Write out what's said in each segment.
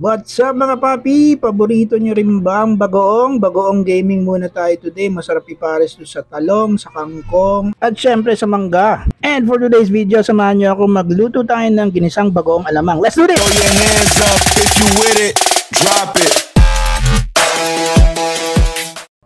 What's up mga papi? Paborito nyo rin ba ang bagoong? Bagoong gaming muna tayo today. Masarap ipares to sa talong, sa kangkong, at syempre sa mangga. And for today's video, samahan nyo ako magluto tayo ng ginisang bagoong alamang. Let's do this! Throw your hands up if you with it, drop it.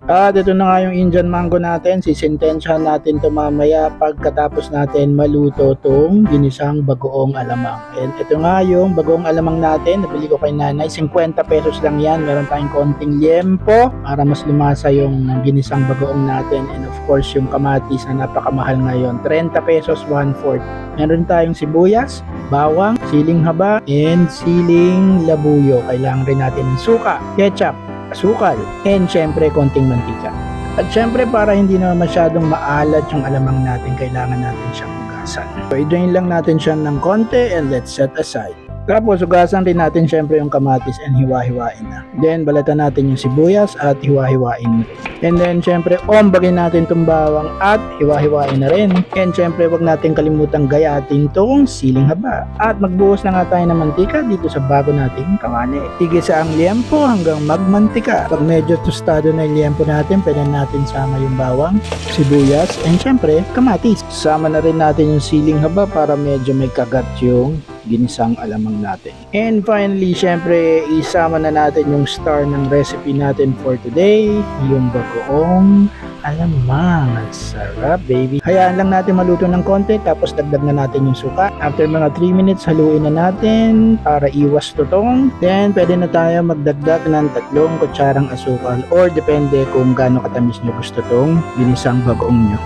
At ito na nga yung Indian mango natin. Sisintensyahan natin ito mamaya pagkatapos natin maluto itong ginisang bagoong alamang. And ito nga yung bagoong alamang natin. Nabili ko kay nanay. 50 pesos lang yan. Meron tayong konting liempo para mas lumasa yung ginisang bagoong natin. And of course yung kamatis na napakamahal ngayon. 30 pesos, 1/4. Meron tayong sibuyas, bawang, siling haba, and siling labuyo. Kailangan rin natin ng suka, ketchup, asukal, and syempre konting mantika. At syempre para hindi na masyadong maalat yung alamang natin, kailangan natin siyang hugasan. So i-drain lang natin siya ng konti and let's set aside. Tapos hugasan rin natin syempre yung kamatis and hiwa-hiwain na. Then balatan natin yung sibuyas at hiwa-hiwain rin. And then syempre ombagin natin itong bawang at hiwa-hiwain na rin. And syempre wag natin kalimutang gayatin itong siling haba. At magbuhos na nga tayo ng mantika dito sa bago nating kawali. Tigisa ang liempo hanggang magmantika. Pag medyo tostado na yung liempo natin, pwede natin sama yung bawang, sibuyas, and syempre kamatis. Sama na rin natin yung siling haba para medyo may kagat yung ginisang alamang natin. And finally, syempre, isama na natin yung star ng recipe natin for today, yung bagoong alamang. Ang sarap, baby. Hayaan lang natin maluto ng konti, tapos dagdag na natin yung suka. After mga 3 minutes, haluin na natin para iwas tutong. Then, pwede na tayo magdagdag ng 3 kutsarang asukal or depende kung gaano katamis nyo gusto tong ginisang bagoong nyo.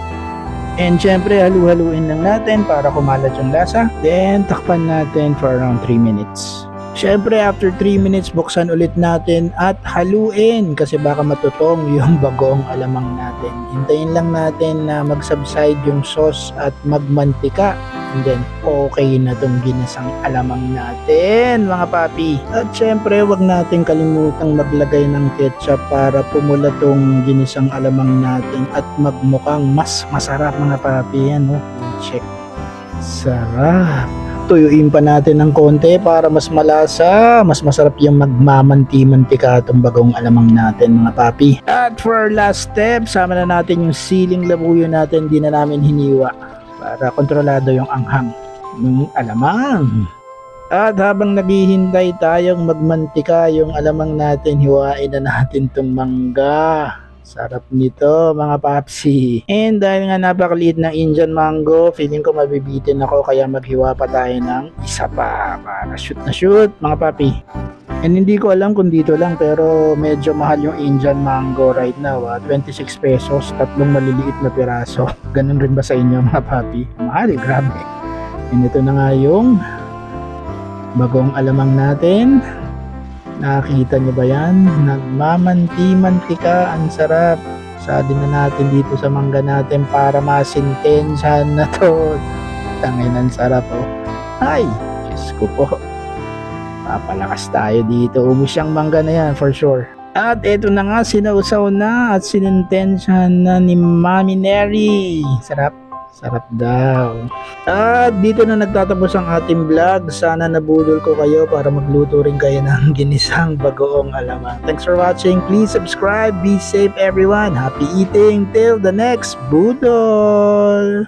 And syempre, halu-haluin lang natin para kumalat yung lasa. Then, takpan natin for around 3 minutes. Syempre, after 3 minutes, buksan ulit natin at haluin kasi baka matutong yung bagoong alamang natin. Hintayin lang natin na mag-subside yung sauce at magmantika. And then, okay na tong ginasang alamang natin, mga papi. At syempre, wag natin kalimutang maglagay ng ketchup para pumula tong ginisang alamang natin at magmukhang mas masarap, mga papi. Yan, oh. Check. Sarap. Tuyuin pa natin ng konti para mas malasa, mas masarap yung magmamanti-mantika itong bagong alamang natin, mga papi. At for our last step, sama na natin yung siling labuyo natin, di na namin hiniwa para kontrolado yung anghang ng alamang. At habang naghihintay tayong magmantika yung alamang natin, hiwain na natin itong mangga. Sarap nito, mga papsi. And dahil nga napakaliit ng Indian mango, feeling ko mabibitin ako kaya maghiwa pa tayo ng isa pa para shoot na shoot, mga papi. And hindi ko alam kung dito lang pero medyo mahal yung Indian mango right now. 26 pesos, 3 maliliit na piraso. Ganun rin ba sa inyo, mga papi? Mahal, grabe. And ito na nga yung bagong alamang natin. Nakikita nyo ba yan? Nagmamanti-mantika. Ang sarap. Sadin na natin dito sa mangga natin para masintensyahan na to. Tangin, ang sarap, oh. Ay, Diyos ko po. Papalakas tayo dito. Ubus yung mangga na yan for sure. At ito na nga, sinausaw na at sinintensyahan na ni Mami Neri. Sarap. Sarap daw. At dito na nagtatapos ang ating vlog. Sana nabudol ko kayo para magluto rin kayo ng ginisang bagoong alamang. Thanks for watching. Please subscribe. Be safe everyone. Happy eating. Till the next budol.